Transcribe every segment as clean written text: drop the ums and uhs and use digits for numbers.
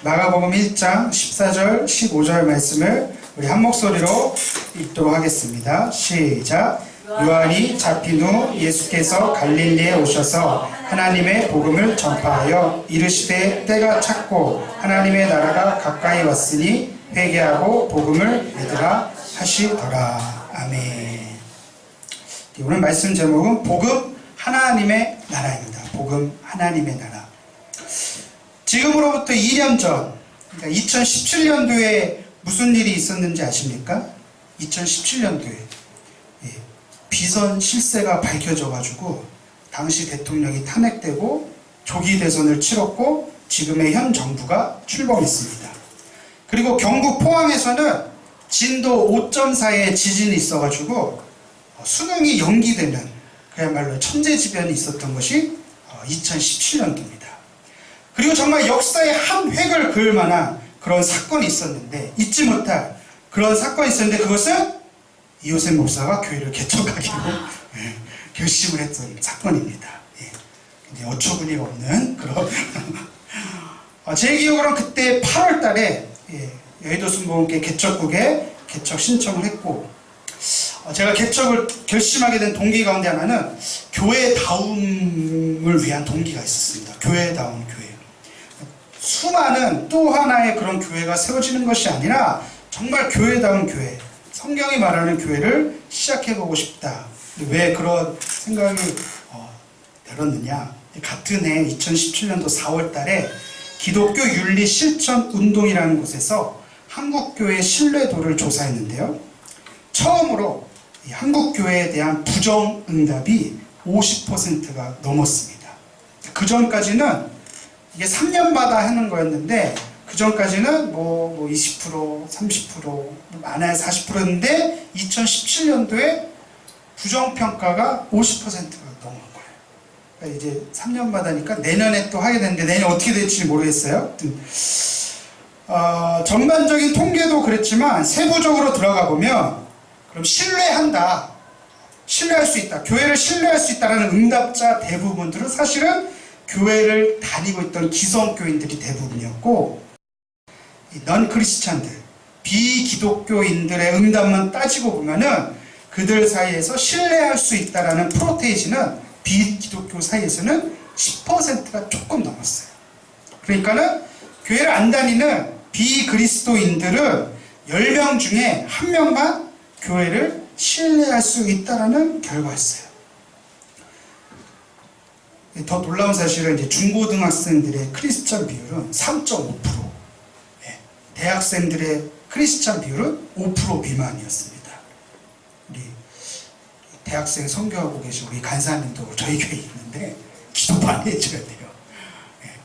마가복음 1장 14절 15절 말씀을 우리 한 목소리로 읽도록 하겠습니다. 시작. 요한이 잡힌 후 예수께서 갈릴리에 오셔서 하나님의 복음을 전파하여 이르시되 때가 찼고 하나님의 나라가 가까이 왔으니 회개하고 복음을 믿으라 하시더라. 아멘. 오늘 말씀 제목은 복음 하나님의 나라입니다. 복음 하나님의 나라. 지금으로부터 2년 전, 그러니까 2017년도에 무슨 일이 있었는지 아십니까? 2017년도에 비선 실세가 밝혀져가지고 당시 대통령이 탄핵되고 조기 대선을 치렀고 지금의 현 정부가 출범했습니다. 그리고 경북 포항에서는 진도 5.4의 지진이 있어가지고 수능이 연기되는 그야말로 천재지변이 있었던 것이 2017년도입니다. 그리고 정말 역사의 한 획을 그을 만한 그런 사건이 있었는데, 잊지 못할 그런 사건이 있었는데, 그것은 이호셉 목사가 교회를 개척하기로 결심을 했던 사건입니다. 이제 어처구니가 없는 그런 제 기억으로는 그때 8월 달에 여의도 순복음교회 개척국에 개척 신청을 했고, 제가 개척을 결심하게 된 동기 가운데 하나는 교회다움을 위한 동기가 있었습니다. 교회다운 교회. 수많은 또 하나의 그런 교회가 세워지는 것이 아니라 정말 교회다운 교회, 성경이 말하는 교회를 시작해보고 싶다. 왜 그런 생각이 들었느냐. 같은 해 2017년도 4월 달에 기독교 윤리 실천 운동이라는 곳에서 한국교회 신뢰도를 조사했는데요. 처음으로 한국교회에 대한 부정응답이 50%가 넘었습니다. 그 전까지는 이게 3년마다 하는 거였는데, 그 전까지는 20%, 30%, 많아야 40%였는데 2017년도에 부정평가가 50%가 넘은 거예요. 그러니까 이제 3년마다니까 내년에 또 하게 되는데 내년 어떻게 될지 모르겠어요. 전반적인 통계도 그랬지만 세부적으로 들어가 보면 그럼 신뢰한다, 신뢰할 수 있다, 교회를 신뢰할 수 있다라는 응답자 대부분들은 사실은 교회를 다니고 있던 기성교인들이 대부분이었고, 넌 크리스찬들, 비기독교인들의 응답만 따지고 보면은 그들 사이에서 신뢰할 수 있다라는 프로테이지는 비기독교 사이에서는 10%가 조금 넘었어요. 그러니까는 교회를 안 다니는 비그리스도인들은 10명 중에 1명만 교회를 신뢰할 수 있다라는 결과였어요. 더 놀라운 사실은 이제 중고등학생들의 크리스찬 비율은 3.5%, 대학생들의 크리스찬 비율은 5% 미만이었습니다. 우리 대학생 선교하고 계신 우리 간사님도 저희 교회에 있는데 기도 많이 해줘야 돼요.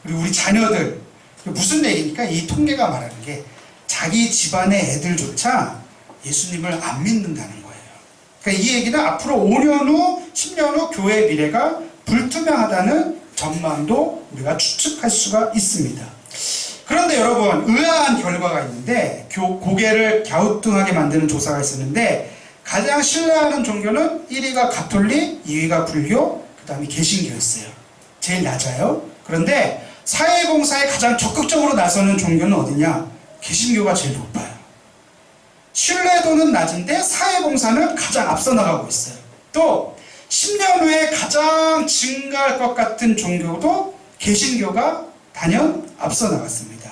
그리고 우리 자녀들, 무슨 얘기니까 이 통계가 말하는 게 자기 집안의 애들조차 예수님을 안 믿는다는 거예요. 그러니까 이 얘기는 앞으로 5년 후, 10년 후 교회의 미래가 불투명하다는 전망도 우리가 추측할 수가 있습니다. 그런데 여러분, 의아한 결과가 있는데, 고개를 갸우뚱하게 만드는 조사가 있었는데, 가장 신뢰하는 종교는 1위가 가톨릭, 2위가 불교, 그 다음에 개신교였어요. 제일 낮아요. 그런데 사회봉사에 가장 적극적으로 나서는 종교는 어디냐? 개신교가 제일 높아요. 신뢰도는 낮은데 사회봉사는 가장 앞서 나가고 있어요. 또 10년 후에 가장 증가할 것 같은 종교도 개신교가 단연 앞서 나갔습니다.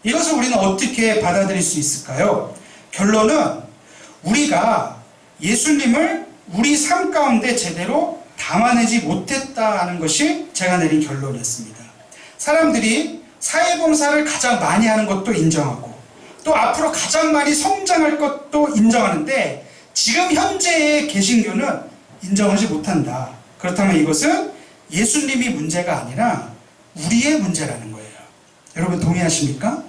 이것을 우리는 어떻게 받아들일 수 있을까요? 결론은 우리가 예수님을 우리 삶 가운데 제대로 담아내지 못했다는 것이 제가 내린 결론이었습니다. 사람들이 사회봉사를 가장 많이 하는 것도 인정하고, 또 앞으로 가장 많이 성장할 것도 인정하는데, 지금 현재의 개신교는 인정하지 못한다. 그렇다면 이것은 예수님이 문제가 아니라 우리의 문제라는 거예요. 여러분 동의하십니까?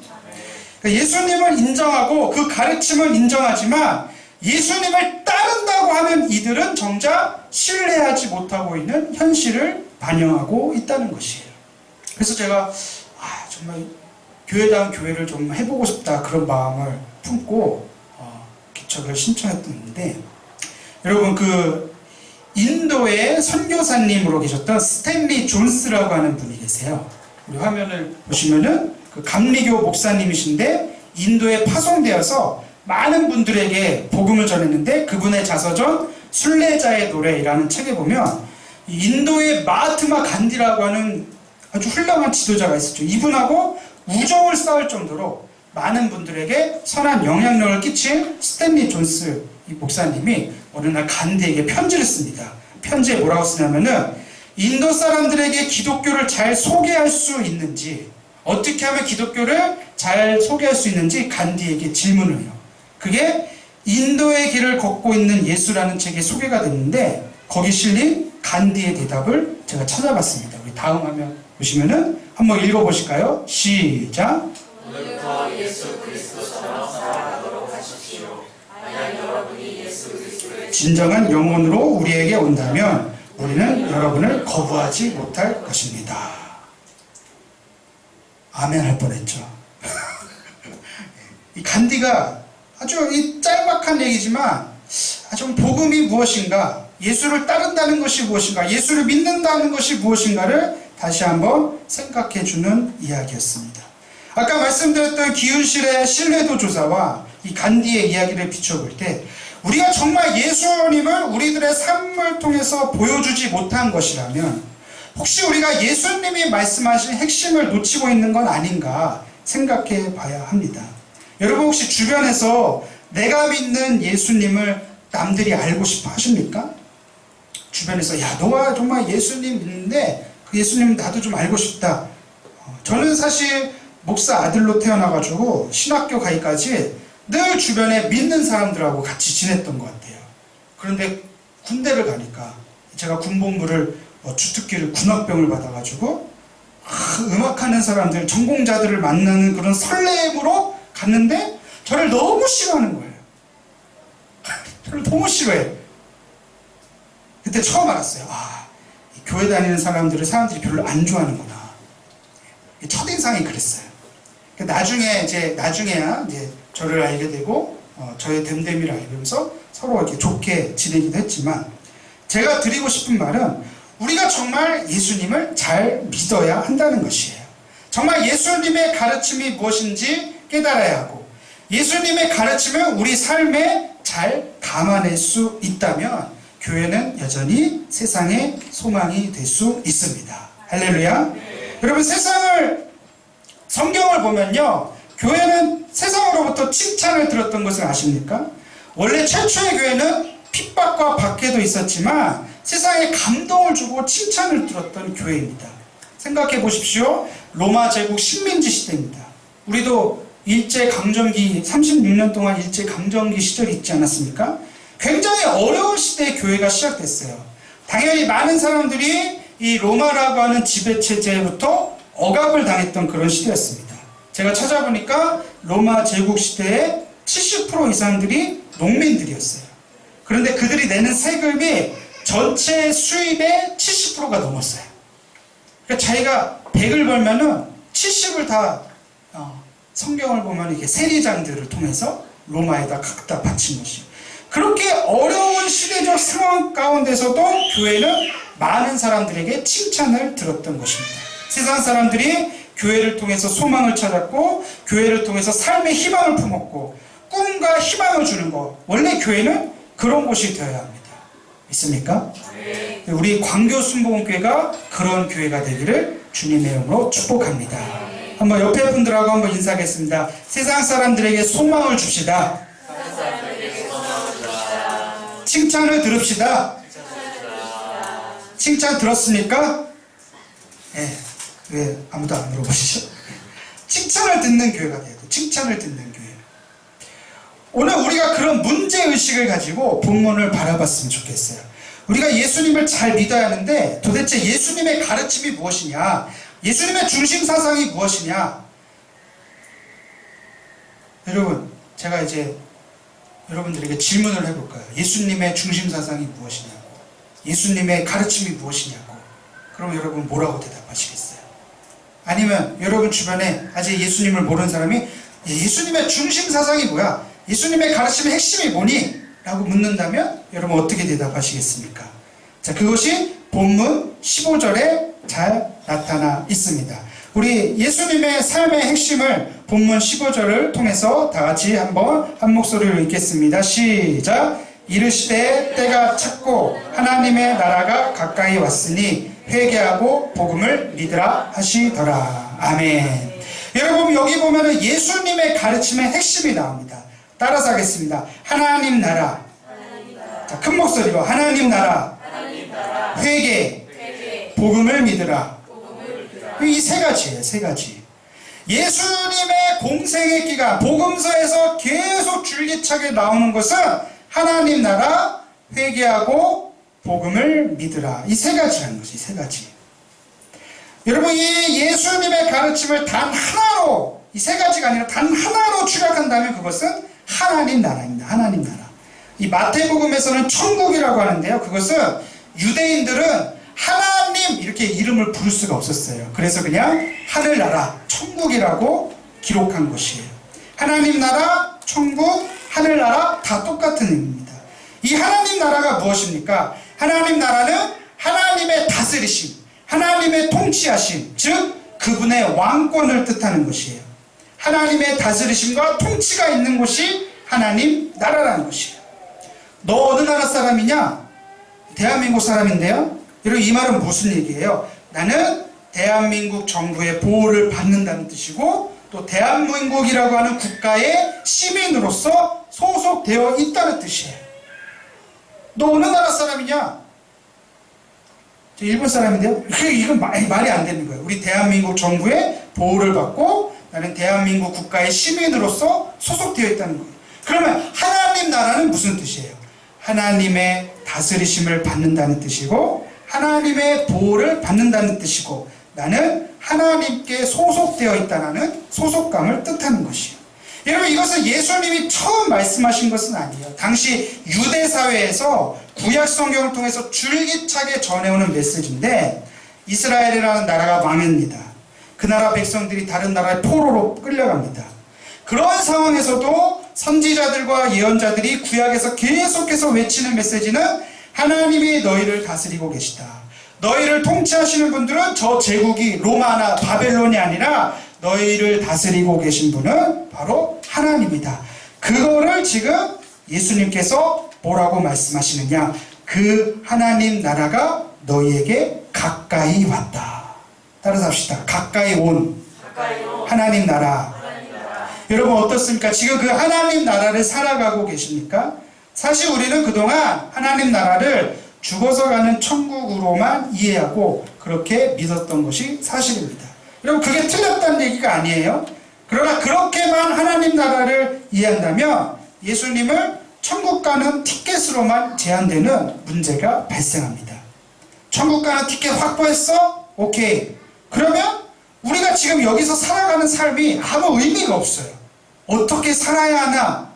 그러니까 예수님을 인정하고 그 가르침을 인정하지만 예수님을 따른다고 하는 이들은 정작 신뢰하지 못하고 있는 현실을 반영하고 있다는 것이에요. 그래서 제가 정말 교회다운 교회를 좀 해보고 싶다, 그런 마음을 품고 개척을 신청했었는데, 여러분 인도의 선교사님으로 계셨던 스탠리 존스라고 하는 분이 계세요. 우리 화면을 보시면은 그 감리교 목사님이신데 인도에 파송되어서 많은 분들에게 복음을 전했는데 그분의 자서전 순례자의 노래라는 책에 보면 인도의 마하트마 간디라고 하는 아주 훌륭한 지도자가 있었죠. 이분하고 우정을 쌓을 정도로 많은 분들에게 선한 영향력을 끼친 스탠리 존스 이 목사님이 어느 날 간디에게 편지를 씁니다. 편지에 뭐라고 쓰냐면은 인도 사람들에게 기독교를 잘 소개할 수 있는지, 어떻게 하면 기독교를 잘 소개할 수 있는지 간디에게 질문을 해요. 그게 인도의 길을 걷고 있는 예수라는 책에 소개가 됐는데 거기 실린 간디의 대답을 제가 찾아봤습니다. 우리 다음 화면 보시면은 한번 읽어보실까요? 시작. 오늘부터 예수 그리스도처럼 살아가도록 하십시오. 만약 여러분이 예수 그리스도의 진정한 영혼으로 우리에게 온다면 우리는 여러분을 거부하지 못할 것입니다. 아멘 할 뻔했죠. 이 간디가 아주 이 짤막한 얘기지만 좀 복음이 무엇인가, 예수를 따른다는 것이 무엇인가, 예수를 믿는다는 것이 무엇인가를 다시 한번 생각해 주는 이야기였습니다. 아까 말씀드렸던 기훈실의 신뢰도 조사와 이 간디의 이야기를 비춰볼 때 우리가 정말 예수님을 우리들의 삶을 통해서 보여주지 못한 것이라면 혹시 우리가 예수님이 말씀하신 핵심을 놓치고 있는 건 아닌가 생각해 봐야 합니다. 여러분 혹시 주변에서 내가 믿는 예수님을 남들이 알고 싶어 하십니까? 주변에서 야 너가 정말 예수님 믿는데 그 예수님 나도 좀 알고 싶다. 저는 사실 목사 아들로 태어나가지고 신학교 가기까지 늘 주변에 믿는 사람들하고 같이 지냈던 것 같아요. 그런데 군대를 가니까 제가 군복무를 주특기를 군학병을 받아가지고 음악하는 사람들, 전공자들을 만나는 그런 설렘으로 갔는데 저를 너무 싫어하는 거예요. 저를 너무 싫어해. 그때 처음 알았어요. 교회 다니는 사람들이 별로 안 좋아하는구나. 첫인상이 그랬어요. 나중에야 이제 저를 알게 되고 저의 됨됨이를 알면서 서로 이렇게 좋게 지내기도 했지만 제가 드리고 싶은 말은 우리가 정말 예수님을 잘 믿어야 한다는 것이에요. 정말 예수님의 가르침이 무엇인지 깨달아야 하고 예수님의 가르침을 우리 삶에 잘 담아낼 수 있다면 교회는 여전히 세상의 소망이 될 수 있습니다. 할렐루야. 여러분 성경을 보면요 교회는 세상으로부터 칭찬을 들었던 것을 아십니까? 원래 최초의 교회는 핍박과 박해도 있었지만 세상에 감동을 주고 칭찬을 들었던 교회입니다. 생각해 보십시오. 로마 제국 식민지 시대입니다. 우리도 일제강점기 36년 동안 일제강점기 시절이 있지 않았습니까? 굉장히 어려운 시대에 교회가 시작됐어요. 당연히 많은 사람들이 이 로마라고 하는 지배체제부터 억압을 당했던 그런 시대였습니다. 제가 찾아보니까 로마 제국 시대의 70% 이상들이 농민들이었어요. 그런데 그들이 내는 세금이 전체 수입의 70%가 넘었어요. 그러니까 자기가 100을 벌면은 70을 다 성경을 보면 이게 세리장들을 통해서 로마에다 각다 바친 것이에요. 그렇게 어려운 시대적 상황 가운데서도 교회는 많은 사람들에게 칭찬을 들었던 것입니다. 세상 사람들이 교회를 통해서 소망을 찾았고 교회를 통해서 삶의 희망을 품었고 꿈과 희망을 주는 것, 원래 교회는 그런 곳이 되어야 합니다. 있습니까? 네. 우리 광교순복음교회가 그런 교회가 되기를 주님의 이름으로 축복합니다. 네. 한번 옆에 분들하고 한번 인사하겠습니다. 세상 사람들에게 소망을 줍시다. 칭찬을 들읍시다. 칭찬 들었습니까? 네. 왜 아무도 안 물어보시죠? 칭찬을 듣는 교회가 돼야 돼. 칭찬을 듣는 교회. 오늘 우리가 그런 문제의식을 가지고 본문을 바라봤으면 좋겠어요. 우리가 예수님을 잘 믿어야 하는데 도대체 예수님의 가르침이 무엇이냐? 예수님의 중심 사상이 무엇이냐? 여러분, 제가 이제 여러분들에게 질문을 해볼까요? 예수님의 중심 사상이 무엇이냐고, 예수님의 가르침이 무엇이냐고. 그럼 여러분 뭐라고 대답하시겠어요? 아니면 여러분 주변에 아직 예수님을 모르는 사람이 예수님의 중심 사상이 뭐야? 예수님의 가르침의 핵심이 뭐니? 라고 묻는다면 여러분 어떻게 대답하시겠습니까? 자, 그것이 본문 15절에 잘 나타나 있습니다. 우리 예수님의 삶의 핵심을 본문 15절을 통해서 다 같이 한번 한 목소리로 읽겠습니다. 시작. 이르시되 때가 찼고 하나님의 나라가 가까이 왔으니 회개하고 복음을 믿으라 하시더라. 아멘. 여러분 여기 보면은 예수님의 가르침의 핵심이 나옵니다. 따라서 하겠습니다. 하나님 나라. 자, 큰 목소리로 하나님 나라. 회개. 복음을 믿으라. 이 세 가지예요. 세 가지. 예수님의 공생의 기간 복음서에서 계속 줄기차게 나오는 것은 하나님 나라, 회개하고 복음을 믿으라. 이 세 가지라는 것이 세 가지. 여러분 이 예수님의 가르침을 단 하나로 이 세 가지가 아니라 단 하나로 추락한다면 그것은 하나님 나라입니다. 하나님 나라. 이 마태복음에서는 천국이라고 하는데요. 그것은 유대인들은 하나님 이렇게 이름을 부를 수가 없었어요. 그래서 그냥 하늘나라, 천국이라고 기록한 것이에요. 하나님 나라, 천국, 하늘나라 다 똑같은 의미입니다. 이 하나님 나라가 무엇입니까? 하나님 나라는 하나님의 다스리심, 하나님의 통치하심, 즉 그분의 왕권을 뜻하는 것이에요. 하나님의 다스리심과 통치가 있는 곳이 하나님 나라라는 것이에요. 너 어느 나라 사람이냐? 대한민국 사람인데요. 여러분 이 말은 무슨 얘기예요? 나는 대한민국 정부의 보호를 받는다는 뜻이고 또 대한민국이라고 하는 국가의 시민으로서 소속되어 있다는 뜻이에요. 너 어느 나라 사람이냐? 저 일본 사람인데요. 이건 말이 안 되는 거예요. 우리 대한민국 정부의 보호를 받고 나는 대한민국 국가의 시민으로서 소속되어 있다는 거예요. 그러면 하나님 나라는 무슨 뜻이에요? 하나님의 다스리심을 받는다는 뜻이고 하나님의 보호를 받는다는 뜻이고 나는 하나님께 소속되어 있다는 소속감을 뜻하는 것이에요. 여러분 이것은 예수님이 처음 말씀하신 것은 아니에요. 당시 유대 사회에서 구약 성경을 통해서 줄기차게 전해오는 메시지인데 이스라엘이라는 나라가 망합니다. 그 나라 백성들이 다른 나라의 포로로 끌려갑니다. 그런 상황에서도 선지자들과 예언자들이 구약에서 계속해서 외치는 메시지는 하나님이 너희를 다스리고 계시다. 너희를 통치하시는 분들은 저 제국이 로마나 바벨론이 아니라 너희를 다스리고 계신 분은 바로 하나님이다. 그거를 지금 예수님께서 뭐라고 말씀하시느냐? 그 하나님 나라가 너희에게 가까이 왔다. 따라서 합시다. 가까이 온 하나님 나라. 여러분 어떻습니까? 지금 그 하나님 나라를 살아가고 계십니까? 사실 우리는 그동안 하나님 나라를 죽어서 가는 천국으로만 이해하고 그렇게 믿었던 것이 사실입니다. 여러분 그게 틀렸다는 얘기가 아니에요. 그러나 그렇게만 하나님 나라를 이해한다면 예수님을 천국 가는 티켓으로만 제한되는 문제가 발생합니다. 천국 가는 티켓 확보했어? 오케이. 그러면 우리가 지금 여기서 살아가는 삶이 아무 의미가 없어요. 어떻게 살아야 하나?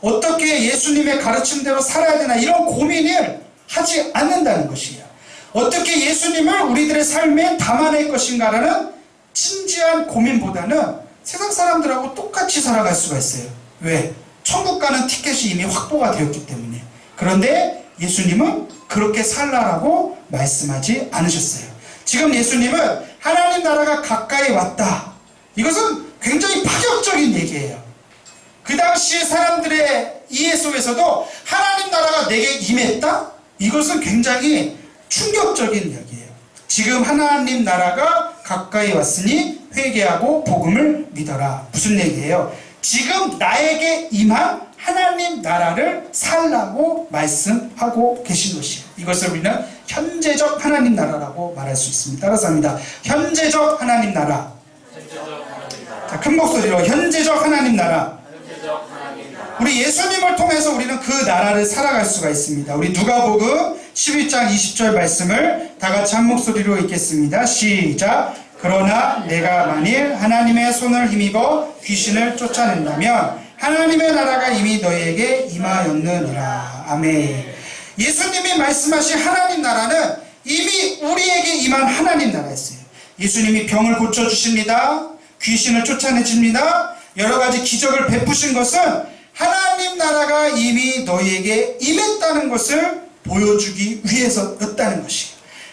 어떻게 예수님의 가르침대로 살아야 되나? 이런 고민을 하지 않는다는 것이에요. 어떻게 예수님을 우리들의 삶에 담아낼 것인가라는 진지한 고민보다는 세상 사람들하고 똑같이 살아갈 수가 있어요. 왜? 천국 가는 티켓이 이미 확보가 되었기 때문에. 그런데 예수님은 그렇게 살라라고 말씀하지 않으셨어요. 지금 예수님은 하나님 나라가 가까이 왔다. 이것은 굉장히 파격적인 얘기예요. 그 당시 사람들의 이해 속에서도 하나님 나라가 내게 임했다? 이것은 굉장히 충격적인 이야기예요. 지금 하나님 나라가 가까이 왔으니 회개하고 복음을 믿어라. 무슨 얘기예요? 지금 나에게 임한 하나님 나라를 살라고 말씀하고 계신 것이에요. 이것을 우리는 현재적 하나님 나라라고 말할 수 있습니다. 따라서 합니다. 현재적 하나님 나라. 자, 큰 목소리로 현재적 하나님 나라. 우리 예수님을 통해서 우리는 그 나라를 살아갈 수가 있습니다. 우리 누가복음 11장 20절 말씀을 다 같이 한 목소리로 읽겠습니다. 시작. 그러나 내가 만일 하나님의 손을 힘입어 귀신을 쫓아낸다면 하나님의 나라가 이미 너희에게 임하였느니라. 아멘. 예수님이 말씀하신 하나님 나라는 이미 우리에게 임한 하나님 나라였어요. 예수님이 병을 고쳐주십니다. 귀신을 쫓아내십니다. 여러 가지 기적을 베푸신 것은 하나님 나라가 이미 너희에게 임했다는 것을 보여주기 위해서였다는 것이에요.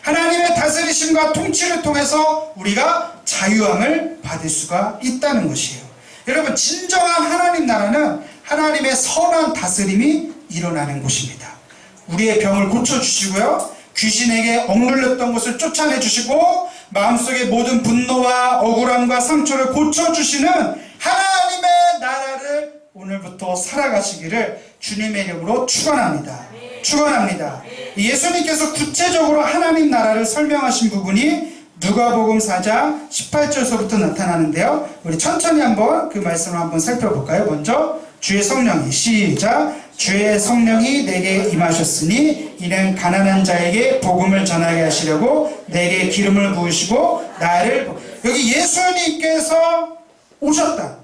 하나님의 다스리심과 통치를 통해서 우리가 자유함을 받을 수가 있다는 것이에요. 여러분, 진정한 하나님 나라는 하나님의 선한 다스림이 일어나는 곳입니다. 우리의 병을 고쳐주시고요, 귀신에게 억눌렸던 것을 쫓아내주시고 마음속의 모든 분노와 억울함과 상처를 고쳐주시는 하나님의 나라를 오늘부터 살아가시기를 주님의 이름으로 축원합니다. 축원합니다. 예수님께서 구체적으로 하나님 나라를 설명하신 부분이 누가복음 4장 18절서부터 나타나는데요. 우리 천천히 한번 그 말씀을 한번 살펴볼까요? 먼저 주의 성령이, 시작. 주의 성령이 내게 임하셨으니 이는 가난한 자에게 복음을 전하게 하시려고 내게 기름을 부으시고 나를, 여기 예수님께서 오셨다.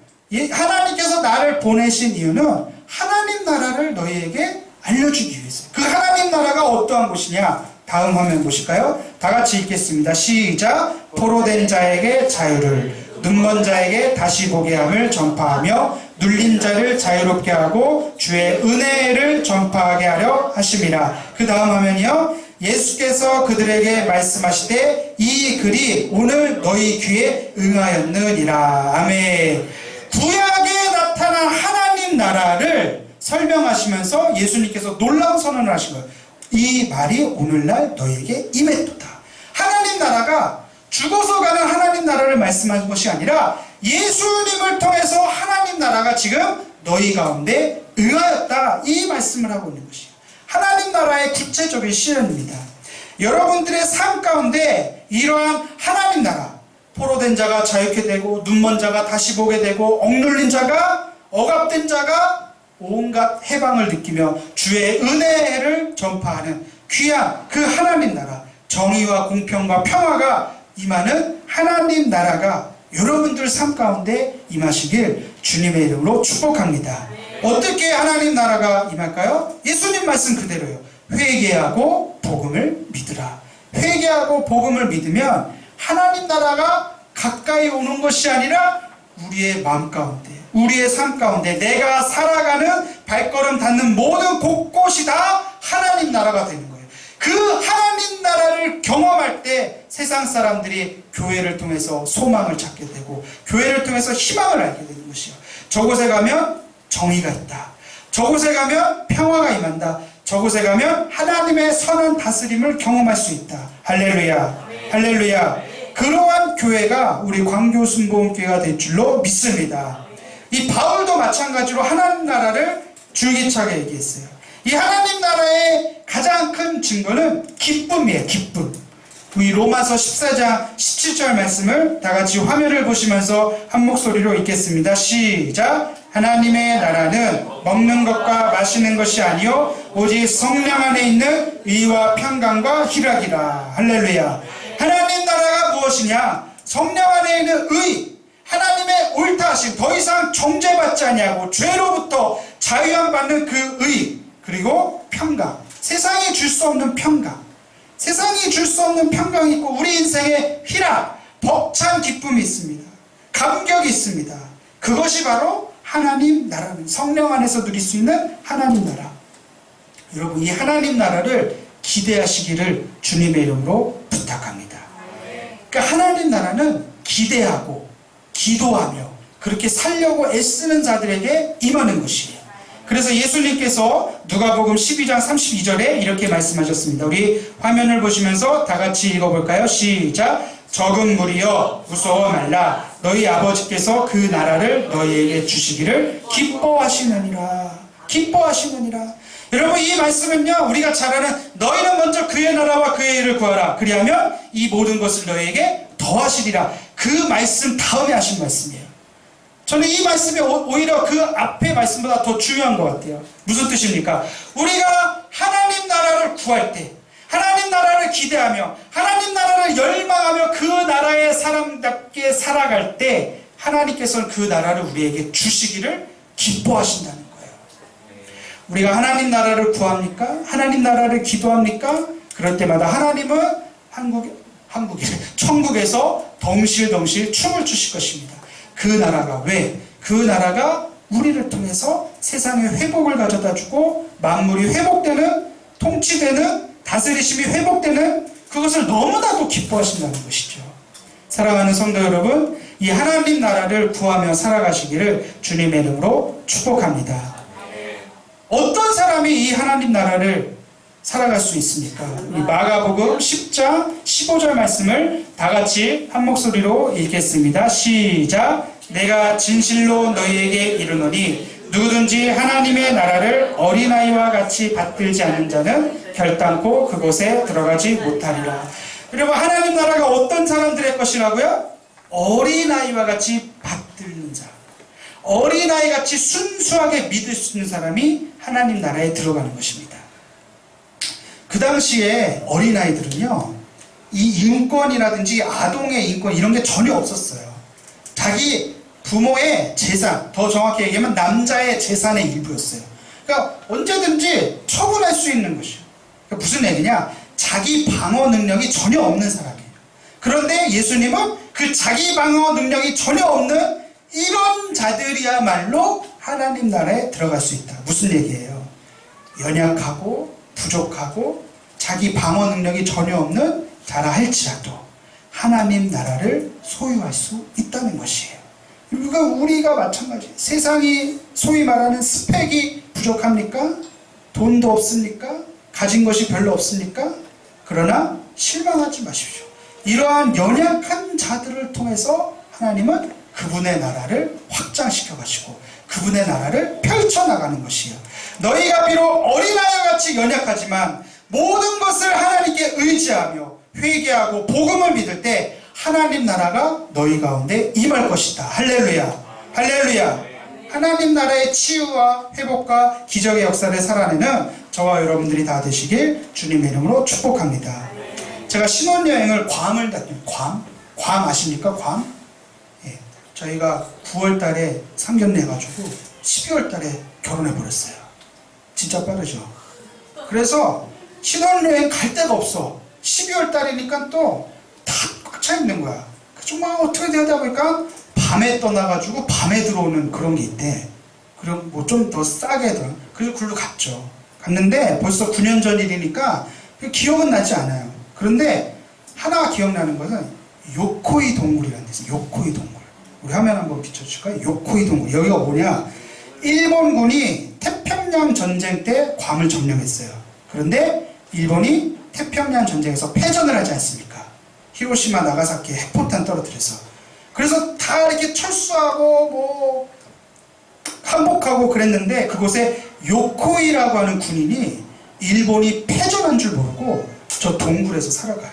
하나님께서 나를 보내신 이유는 하나님 나라를 너희에게 알려주기 위해서. 그 하나님 나라가 어떠한 곳이냐? 다음 화면 보실까요? 다 같이 읽겠습니다. 시작. 포로된 자에게 자유를, 눈먼 자에게 다시 보게 함을 전파하며 눌린 자를 자유롭게 하고 주의 은혜를 전파하게 하려 하심이라. 그 다음 화면이요. 예수께서 그들에게 말씀하시되 이 글이 오늘 너희 귀에 응하였느니라. 아멘. 구약에 나타난 하나님 나라를 설명하시면서 예수님께서 놀라운 선언을 하신 거예요. 이 말이 오늘날 너희에게 임했도다. 하나님 나라가 죽어서 가는 하나님 나라를 말씀하는 것이 아니라 예수님을 통해서 하나님 나라가 지금 너희 가운데 응하였다, 이 말씀을 하고 있는 것이에요. 하나님 나라의 구체적인 실현입니다. 여러분들의 삶 가운데 이러한 하나님 나라, 포로된 자가 자유케 되고 눈먼 자가 다시 보게 되고 억눌린 자가, 억압된 자가 온갖 해방을 느끼며 주의 은혜를 전파하는 귀한 그 하나님 나라, 정의와 공평과 평화가 임하는 하나님 나라가 여러분들 삶 가운데 임하시길 주님의 이름으로 축복합니다. 어떻게 하나님 나라가 임할까요? 예수님 말씀 그대로요. 회개하고 복음을 믿으라. 회개하고 복음을 믿으면 하나님 나라가 가까이 오는 것이 아니라 우리의 마음 가운데, 우리의 삶 가운데 내가 살아가는 발걸음 닿는 모든 곳곳이 다 하나님 나라가 되는 거예요. 그 하나님 나라를 경험할 때 세상 사람들이 교회를 통해서 소망을 찾게 되고 교회를 통해서 희망을 알게 되는 것이요. 저곳에 가면 정의가 있다. 저곳에 가면 평화가 임한다. 저곳에 가면 하나님의 선한 다스림을 경험할 수 있다. 할렐루야. 할렐루야. 그러한 교회가 우리 광교순복음교회가 될 줄로 믿습니다. 이 바울도 마찬가지로 하나님 나라를 줄기차게 얘기했어요. 이 하나님 나라의 가장 큰 증거는 기쁨이에요. 기쁨. 이 로마서 14장 17절 말씀을 다 같이 화면을 보시면서 한 목소리로 읽겠습니다. 시작. 하나님의 나라는 먹는 것과 마시는 것이 아니요 오직 성령 안에 있는 의와 평강과 희락이라. 할렐루야. 하나님 나라가 무엇이냐? 성령 안에 있는 의, 하나님의 옳다 하심, 더 이상 정죄받지 아니하고 죄로부터 자유함 받는 그 의, 그리고 평강. 세상이 줄 수 없는 평강. 세상이 줄 수 없는 평강이 있고 우리 인생에 희락, 벅찬 기쁨이 있습니다. 감격이 있습니다. 그것이 바로 하나님 나라는, 성령 안에서 누릴 수 있는 하나님 나라. 여러분, 이 하나님 나라를 기대하시기를 주님의 이름으로 부탁합니다. 그러니까 하나님 나라는 기대하고 기도하며 그렇게 살려고 애쓰는 자들에게 임하는 것이에요. 그래서 예수님께서 누가복음 12장 32절에 이렇게 말씀하셨습니다. 우리 화면을 보시면서 다 같이 읽어볼까요? 시작. 적은 무리여 무서워 말라. 너희 아버지께서 그 나라를 너희에게 주시기를 기뻐하시느니라. 기뻐하시느니라. 여러분, 이 말씀은요, 우리가 잘 아는 너희는 먼저 그의 나라와 그의 일을 구하라. 그리하면 이 모든 것을 너희에게 더하시리라. 그 말씀 다음에 하신 말씀이에요. 저는 이 말씀이 오히려 그 앞의 말씀보다 더 중요한 것 같아요. 무슨 뜻입니까? 우리가 하나님 나라를 구할 때, 하나님 나라를 기대하며 하나님 나라를 열망하며 그 나라의 사람답게 살아갈 때 하나님께서는 그 나라를 우리에게 주시기를 기뻐하신다는 거예요. 우리가 하나님 나라를 구합니까? 하나님 나라를 기도합니까? 그럴 때마다 하나님은 천국에서 덩실덩실 춤을 추실 것입니다. 그 나라가 왜? 그 나라가 우리를 통해서 세상에 회복을 가져다 주고 만물이 회복되는, 통치되는, 다스리심이 회복되는 그것을 너무나도 기뻐하신다는 것이죠. 사랑하는 성도 여러분, 이 하나님 나라를 구하며 살아가시기를 주님의 이름으로 축복합니다. 어떤 사람이 이 하나님 나라를 살아갈 수 있습니까? 우리 마가복음 10장 15절 말씀을 다 같이 한 목소리로 읽겠습니다. 시작. 내가 진실로 너희에게 이르노니 누구든지 하나님의 나라를 어린아이와 같이 받들지 않는 자는 결단코 그곳에 들어가지 못하리라. 여러분, 하나님 나라가 어떤 사람들의 것이라고요? 어린아이와 같이 받들는 자, 어린아이 같이 순수하게 믿을 수 있는 사람이 하나님 나라에 들어가는 것입니다. 그 당시에 어린아이들은요, 이 인권이라든지 아동의 인권 이런 게 전혀 없었어요. 자기 부모의 재산, 더 정확히 얘기하면 남자의 재산의 일부였어요. 그러니까 언제든지 처분할 수 있는 것이에요. 그러니까 무슨 얘기냐? 자기 방어 능력이 전혀 없는 사람이에요. 그런데 예수님은 그 자기 방어 능력이 전혀 없는 이런 자들이야말로 하나님 나라에 들어갈 수 있다. 무슨 얘기예요? 연약하고 부족하고 자기 방어 능력이 전혀 없는 자라 할지라도 하나님 나라를 소유할 수 있다는 것이에요. 그러니까 우리가 마찬가지. 세상이 소위 말하는 스펙이 부족합니까? 돈도 없습니까? 가진 것이 별로 없습니까? 그러나 실망하지 마십시오. 이러한 연약한 자들을 통해서 하나님은 그분의 나라를 확장시켜 가시고 그분의 나라를 펼쳐나가는 것이에요. 너희가 비록 어린아이와 같이 연약하지만 모든 것을 하나님께 의지하며 회개하고 복음을 믿을 때 하나님 나라가 너희 가운데 임할 것이다. 할렐루야. 할렐루야. 하나님 나라의 치유와 회복과 기적의 역사를 살아내는 저와 여러분들이 다 되시길 주님의 이름으로 축복합니다. 제가 신혼여행을 괌을 다녀요. 괌 아십니까? 괌? 예, 저희가 9월 달에 상견례 해가지고 12월 달에 결혼해 버렸어요. 진짜 빠르죠. 그래서 신혼여행 갈 데가 없어. 12월 달이니까 또 다 꽉 차 있는 거야. 정말 어떻게 되다 보니까 밤에 떠나가지고 밤에 들어오는 그런 게 있대. 그리고 뭐 좀 더 싸게 들어. 그래서 굴로 갔죠. 갔는데 벌써 9년 전 일이니까 기억은 나지 않아요. 그런데 하나 기억나는 것은 요코이 동굴이라는 데서 요코이 동굴. 우리 화면 한번 비춰줄까요? 요코이 동굴. 여기가 뭐냐? 일본군이 태평양 전쟁 때 괌을 점령했어요. 그런데 일본이 태평양 전쟁에서 패전을 하지 않습니까? 히로시마, 나가사키에 핵폭탄 떨어뜨려서. 그래서 다 이렇게 철수하고 뭐 항복하고 그랬는데 그곳에 요코이라고 하는 군인이 일본이 패전한 줄 모르고 저 동굴에서 살아가요.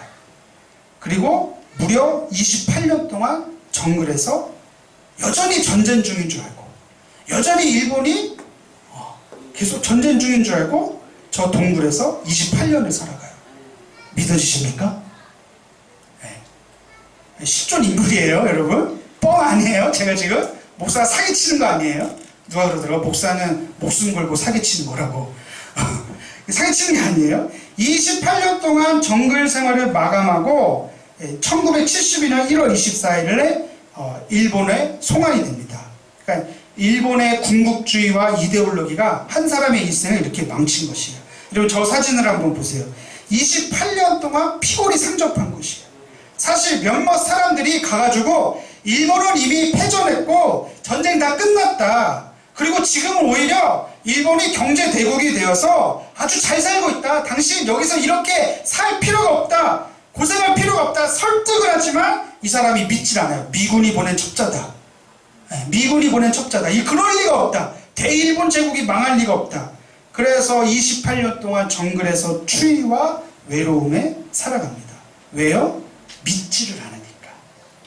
그리고 무려 28년 동안 정글에서 여전히 전쟁 중인 줄 알고 여전히 일본이 계속 전쟁 중인 줄 알고 저 동굴에서 28년을 살아가요. 믿어지십니까? 네. 실존 인물이에요, 여러분. 뻥 아니에요. 제가 지금 목사가 사기치는 거 아니에요. 누가 그러더라고. 목사는 목숨 걸고 사기치는 거라고. 사기치는 게 아니에요. 28년 동안 정글 생활을 마감하고 1972년 1월 24일에 일본에 송환이 됩니다. 그러니까 일본의 군국주의와 이데올로기가 한 사람의 일생을 이렇게 망친 것이에요. 여러분 저 사진을 한번 보세요. 28년 동안 피골이 상접한 것이에요. 사실 몇몇 사람들이 가가지고 일본은 이미 패전했고 전쟁 다 끝났다. 그리고 지금은 오히려 일본이 경제 대국이 되어서 아주 잘 살고 있다. 당신 여기서 이렇게 살 필요가 없다. 고생할 필요가 없다. 설득을 하지만 이 사람이 믿질 않아요. 미군이 보낸 첩자다. 미군이 보낸 첩자다. 그럴 리가 없다. 대일본 제국이 망할 리가 없다. 그래서 28년 동안 정글에서 추위와 외로움에 살아갑니다. 왜요? 믿지를 않으니까.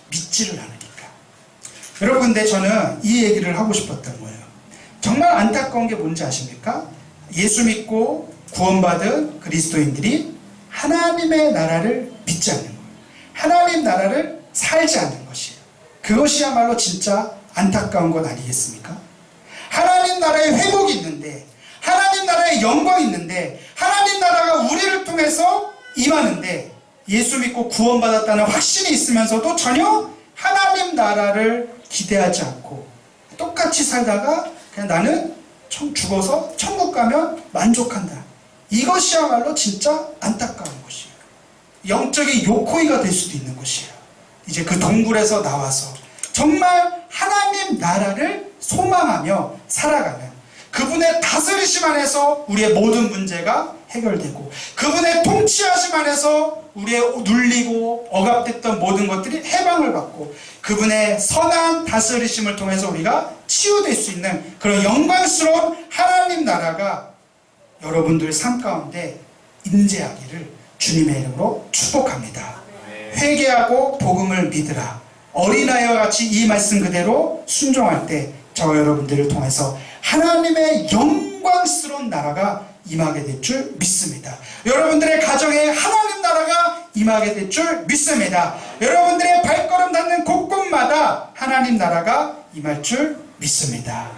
믿지를 않으니까. 여러분, 근데 저는 이 얘기를 하고 싶었던 거예요. 정말 안타까운 게 뭔지 아십니까? 예수 믿고 구원받은 그리스도인들이 하나님의 나라를 믿지 않는 거예요. 하나님 나라를 살지 않는 것이에요. 그것이야말로 진짜 안타까운 것 아니겠습니까? 하나님 나라의 회복이 있는데, 하나님 나라의 영광이 있는데, 하나님 나라가 우리를 통해서 임하는데, 예수 믿고 구원받았다는 확신이 있으면서도 전혀 하나님 나라를 기대하지 않고 똑같이 살다가 그냥 나는 죽어서 천국 가면 만족한다. 이것이야말로 진짜 안타까운 것이에요. 영적인 요코이가 될 수도 있는 것이에요. 이제 그 동굴에서 나와서 정말 하나님 나라를 소망하며 살아가는 그분의 다스리심 안에서 우리의 모든 문제가 해결되고 그분의 통치하심 안에서 우리의 눌리고 억압됐던 모든 것들이 해방을 받고 그분의 선한 다스리심을 통해서 우리가 치유될 수 있는 그런 영광스러운 하나님 나라가 여러분들 삶 가운데 임재하기를 주님의 이름으로 축복합니다. 회개하고 복음을 믿으라. 어린아이와 같이 이 말씀 그대로 순종할 때 저와 여러분들을 통해서 하나님의 영광스러운 나라가 임하게 될 줄 믿습니다. 여러분들의 가정에 하나님 나라가 임하게 될 줄 믿습니다. 여러분들의 발걸음 닿는 곳곳마다 하나님 나라가 임할 줄 믿습니다.